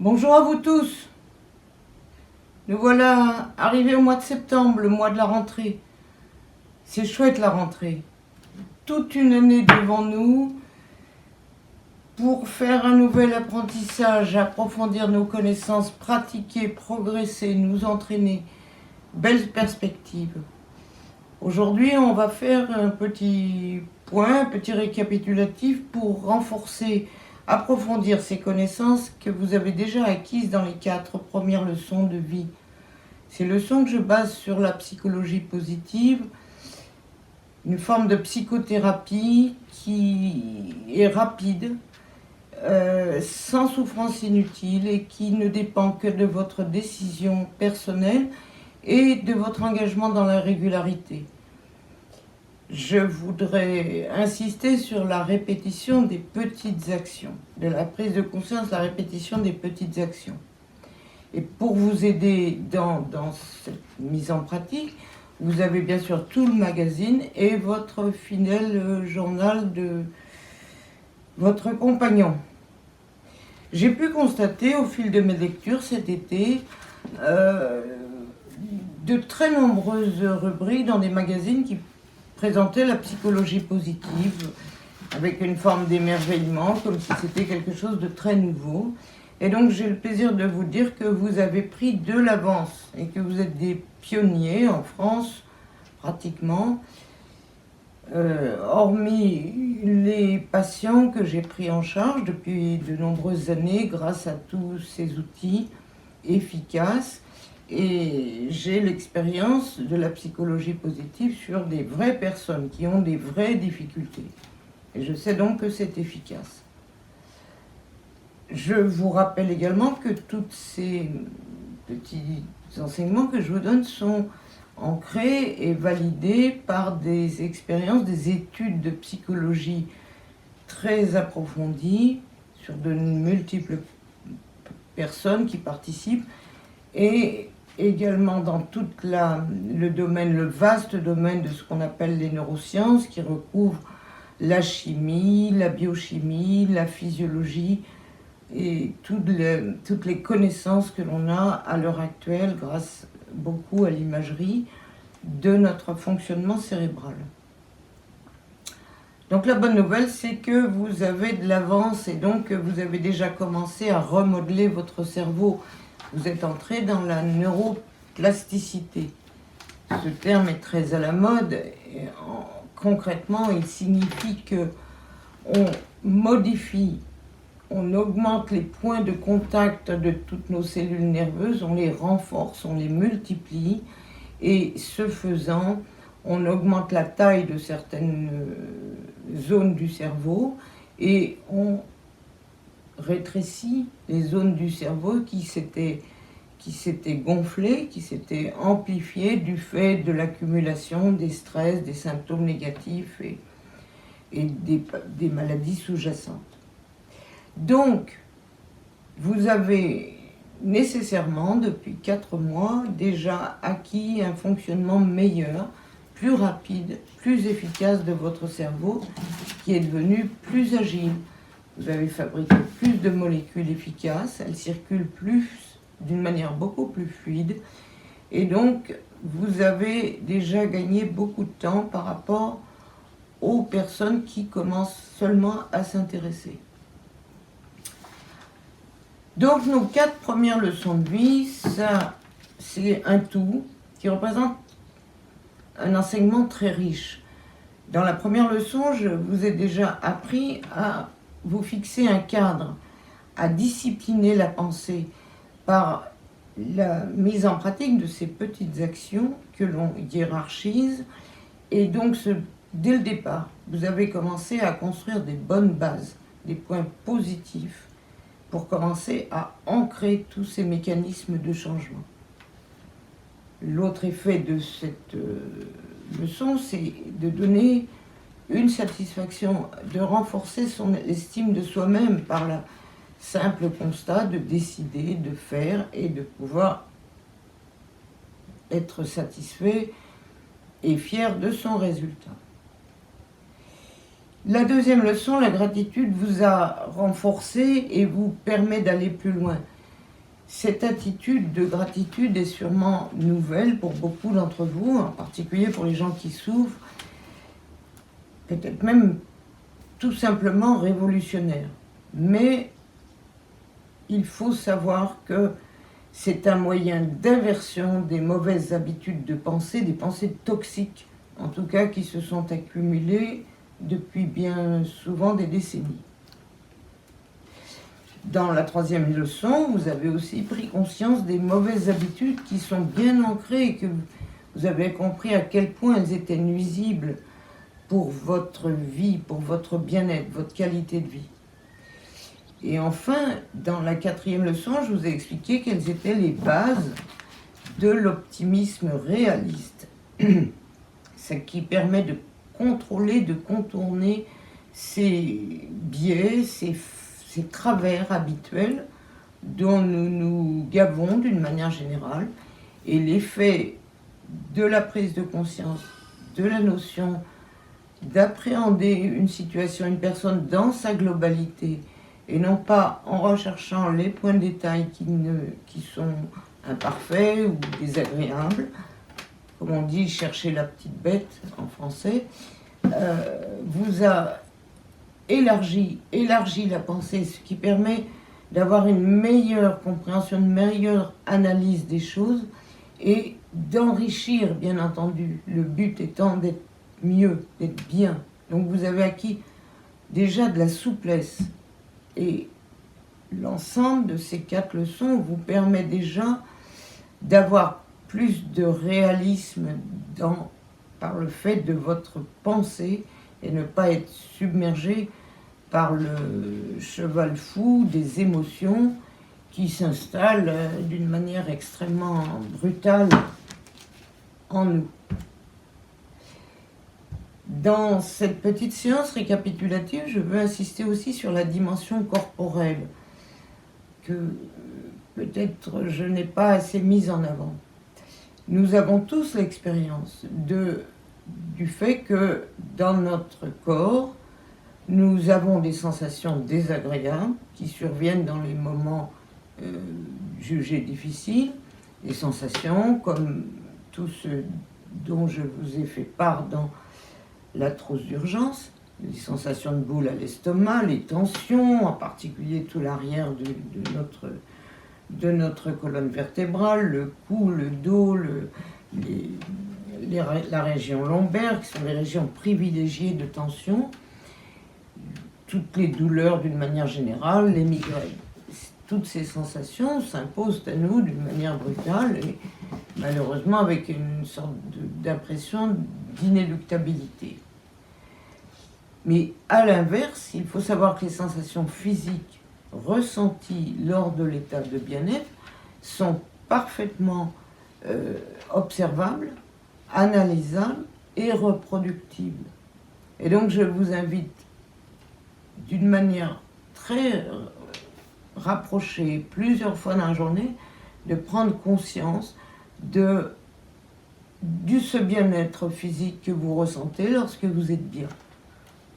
Bonjour à vous tous. Nous voilà arrivés au mois de septembre, le mois de la rentrée. C'est chouette la rentrée. Toute une année devant nous pour faire un nouvel apprentissage, approfondir nos connaissances, pratiquer, progresser, nous entraîner. Belle perspective. Aujourd'hui, on va faire un petit point, un petit récapitulatif pour renforcer, approfondir ces connaissances que vous avez déjà acquises dans les 4 premières leçons de vie. Ces leçons que je base sur la psychologie positive, une forme de psychothérapie qui est rapide, sans souffrance inutile et qui ne dépend que de votre décision personnelle et de votre engagement dans la régularité. Je voudrais insister sur la répétition des petites actions, de la prise de conscience, la répétition des petites actions. Et pour vous aider dans cette mise en pratique, vous avez bien sûr tout le magazine et votre fidèle journal de votre compagnon. J'ai pu constater au fil de mes lectures cet été de très nombreuses rubriques dans des magazines qui présentaient la psychologie positive avec une forme d'émerveillement, comme si c'était quelque chose de très nouveau. Et donc j'ai le plaisir de vous dire que vous avez pris de l'avance et que vous êtes des pionniers en France, pratiquement, hormis les patients que j'ai pris en charge depuis de nombreuses années grâce à tous ces outils efficaces. Et j'ai l'expérience de la psychologie positive sur des vraies personnes qui ont des vraies difficultés. Et je sais donc que c'est efficace. Je vous rappelle également que tous ces petits enseignements que je vous donne sont ancrés et validés par des expériences, des études de psychologie très approfondies sur de multiples personnes qui participent et également dans tout le domaine, le vaste domaine de ce qu'on appelle les neurosciences qui recouvre la chimie, la biochimie, la physiologie, et toutes les connaissances que l'on a à l'heure actuelle grâce beaucoup à l'imagerie de notre fonctionnement cérébral. Donc la bonne nouvelle, c'est que vous avez de l'avance et donc vous avez déjà commencé à remodeler votre cerveau. Vous êtes entré dans la neuroplasticité. Ce terme est très à la mode et concrètement, il signifie que on modifie, on augmente les points de contact de toutes nos cellules nerveuses, on les renforce, on les multiplie, et ce faisant, on augmente la taille de certaines zones du cerveau, et on rétrécit les zones du cerveau qui s'étaient gonflées, qui s'étaient amplifiées du fait de l'accumulation des stress, des symptômes négatifs et des maladies sous-jacentes. Donc, vous avez nécessairement, depuis 4 mois, déjà acquis un fonctionnement meilleur, plus rapide, plus efficace de votre cerveau, qui est devenu plus agile. Vous avez fabriqué plus de molécules efficaces, elles circulent plus, d'une manière beaucoup plus fluide, et donc vous avez déjà gagné beaucoup de temps par rapport aux personnes qui commencent seulement à s'intéresser. Donc nos 4 premières leçons de vie, ça c'est un tout qui représente un enseignement très riche. Dans la première leçon, je vous ai déjà appris à vous fixer un cadre, à discipliner la pensée par la mise en pratique de ces petites actions que l'on hiérarchise. Et donc dès le départ, vous avez commencé à construire des bonnes bases, des points positifs pour commencer à ancrer tous ces mécanismes de changement. L'autre effet de cette leçon, c'est de donner une satisfaction, de renforcer son estime de soi-même par le simple constat de décider, de faire et de pouvoir être satisfait et fier de son résultat. La deuxième leçon, la gratitude, vous a renforcé et vous permet d'aller plus loin. Cette attitude de gratitude est sûrement nouvelle pour beaucoup d'entre vous, en particulier pour les gens qui souffrent, peut-être même tout simplement révolutionnaire. Mais il faut savoir que c'est un moyen d'inversion des mauvaises habitudes de pensée, des pensées toxiques, en tout cas qui se sont accumulées depuis bien souvent des décennies. Dans la troisième leçon, vous avez aussi pris conscience des mauvaises habitudes qui sont bien ancrées et que vous avez compris à quel point elles étaient nuisibles pour votre vie, pour votre bien-être, votre qualité de vie. Et enfin, dans la quatrième leçon, je vous ai expliqué quelles étaient les bases de l'optimisme réaliste, ce qui permet de contrôler, de contourner ces biais, ces travers habituels dont nous nous gavons d'une manière générale. Et l'effet de la prise de conscience, de la notion d'appréhender une situation, une personne dans sa globalité, et non pas en recherchant les points de détail qui sont imparfaits ou désagréables, comme on dit, chercher la petite bête en français, vous a élargi la pensée, ce qui permet d'avoir une meilleure compréhension, une meilleure analyse des choses et d'enrichir, bien entendu, le but étant d'être mieux, d'être bien. Donc vous avez acquis déjà de la souplesse. Et l'ensemble de ces 4 leçons vous permet déjà d'avoir plus de réalisme par le fait de votre pensée et ne pas être submergé par le cheval fou des émotions qui s'installent d'une manière extrêmement brutale en nous. Dans cette petite séance récapitulative, je veux insister aussi sur la dimension corporelle, que peut-être je n'ai pas assez mise en avant. Nous avons tous l'expérience du fait que dans notre corps, nous avons des sensations désagréables qui surviennent dans les moments jugés difficiles, des sensations comme tout ce dont je vous ai fait part dans la trousse d'urgence, les sensations de boule à l'estomac, les tensions, en particulier tout l'arrière de notre colonne vertébrale, le cou, le dos, la région lombaire, qui sont les régions privilégiées de tension, toutes les douleurs d'une manière générale, les migraines. Toutes ces sensations s'imposent à nous d'une manière brutale et malheureusement avec une sorte d'impression d'inéluctabilité. Mais à l'inverse, il faut savoir que les sensations physiques ressenties lors de l'état de bien-être sont parfaitement observables, analysables et reproductibles. Et donc je vous invite d'une manière très rapprochée, plusieurs fois dans la journée, de prendre conscience de ce bien-être physique que vous ressentez lorsque vous êtes bien.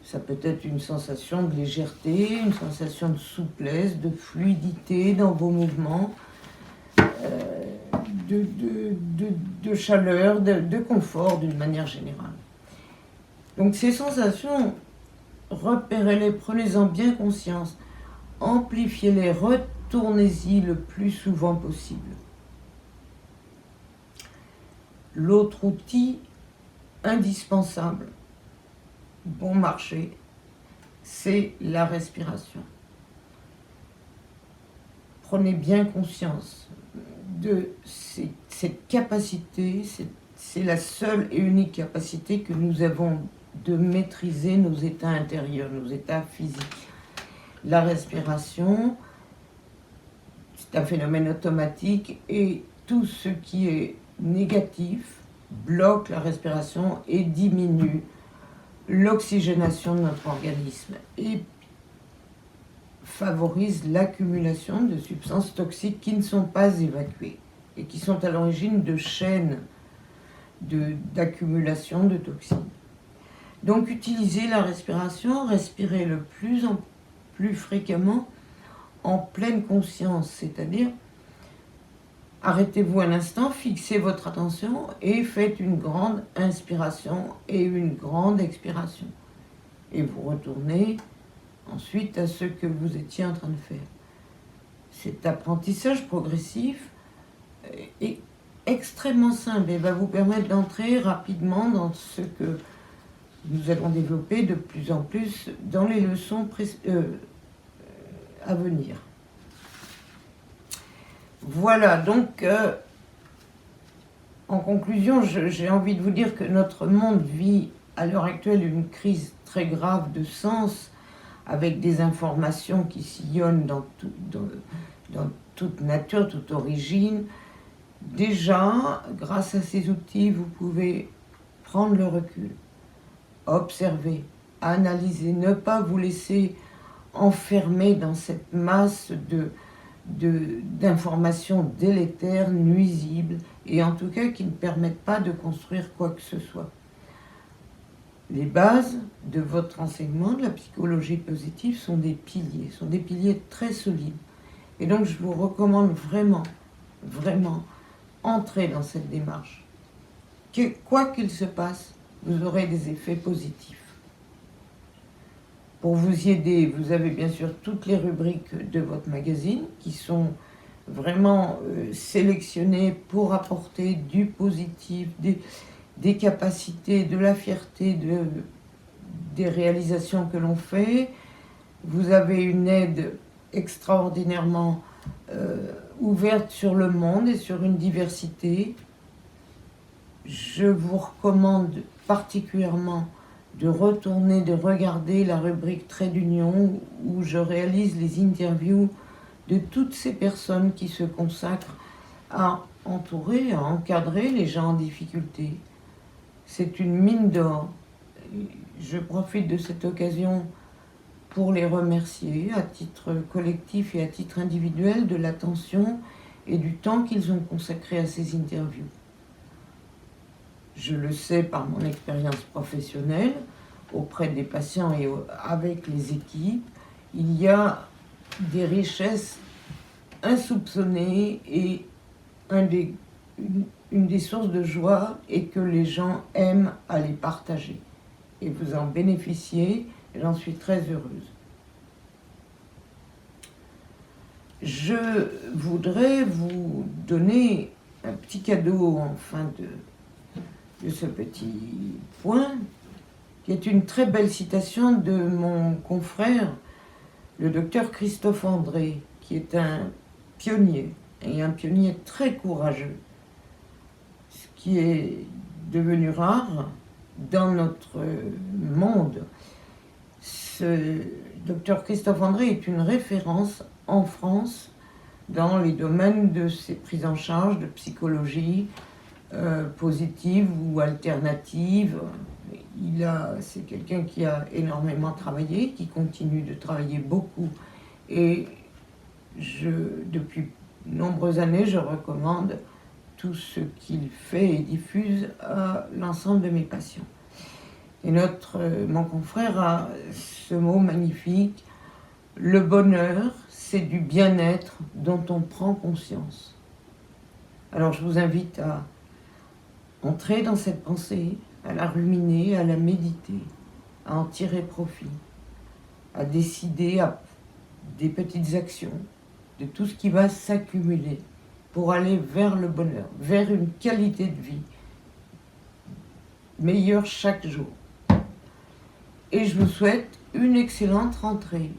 Ça peut être une sensation de légèreté, une sensation de souplesse, de fluidité dans vos mouvements, de chaleur, de confort d'une manière générale. Donc ces sensations, repérez-les, prenez-en bien conscience, amplifiez-les, retournez-y le plus souvent possible. L'autre outil indispensable, bon marché, c'est la respiration. Prenez bien conscience de cette capacité, c'est la seule et unique capacité que nous avons de maîtriser nos états intérieurs, nos états physiques. La respiration, c'est un phénomène automatique et tout ce qui est négatif bloque la respiration et diminue l'oxygénation de notre organisme et favorise l'accumulation de substances toxiques qui ne sont pas évacuées et qui sont à l'origine de chaînes d'accumulation de toxines. Donc utilisez la respiration, respirez le plus fréquemment en pleine conscience, c'est-à-dire Arrêtez-vous un instant, fixez votre attention et faites une grande inspiration et une grande expiration. Et vous retournez ensuite à ce que vous étiez en train de faire. Cet apprentissage progressif est extrêmement simple et va vous permettre d'entrer rapidement dans ce que nous allons développer de plus en plus dans les leçons à venir. Voilà, donc en conclusion, j'ai envie de vous dire que notre monde vit à l'heure actuelle une crise très grave de sens, avec des informations qui sillonnent dans toute nature, toute origine. Déjà, grâce à ces outils, vous pouvez prendre le recul, observer, analyser, ne pas vous laisser enfermer dans cette masse d'informations délétères, nuisibles, et en tout cas qui ne permettent pas de construire quoi que ce soit. Les bases de votre enseignement, de la psychologie positive, sont des piliers très solides. Et donc je vous recommande vraiment, vraiment, entrez dans cette démarche. Quoi qu'il se passe, vous aurez des effets positifs. Pour vous y aider, vous avez bien sûr toutes les rubriques de votre magazine qui sont vraiment sélectionnées pour apporter du positif, des capacités, de la fierté, des réalisations que l'on fait. Vous avez une aide extraordinairement ouverte sur le monde et sur une diversité. Je vous recommande particulièrement de retourner, de regarder la rubrique Trait d'Union où je réalise les interviews de toutes ces personnes qui se consacrent à entourer, à encadrer les gens en difficulté. C'est une mine d'or. Je profite de cette occasion pour les remercier à titre collectif et à titre individuel de l'attention et du temps qu'ils ont consacré à ces interviews. Je le sais par mon expérience professionnelle auprès des patients et avec les équipes, il y a des richesses insoupçonnées et une des sources de joie est que les gens aiment à les partager. Et vous en bénéficiez, et j'en suis très heureuse. Je voudrais vous donner un petit cadeau en fin de ce petit point, qui est une très belle citation de mon confrère, le docteur Christophe André, qui est un pionnier, et un pionnier très courageux, ce qui est devenu rare dans notre monde. Ce docteur Christophe André est une référence en France dans les domaines de ses prises en charge de psychologie positive ou alternative. C'est quelqu'un qui a énormément travaillé, qui continue de travailler beaucoup, et depuis de nombreuses années, je recommande tout ce qu'il fait et diffuse à l'ensemble de mes patients. Et mon confrère a ce mot magnifique: le bonheur, c'est du bien-être dont on prend conscience. Alors je vous invite à entrer dans cette pensée, à la ruminer, à la méditer, à en tirer profit, à décider des petites actions, de tout ce qui va s'accumuler pour aller vers le bonheur, vers une qualité de vie meilleure chaque jour. Et je vous souhaite une excellente rentrée.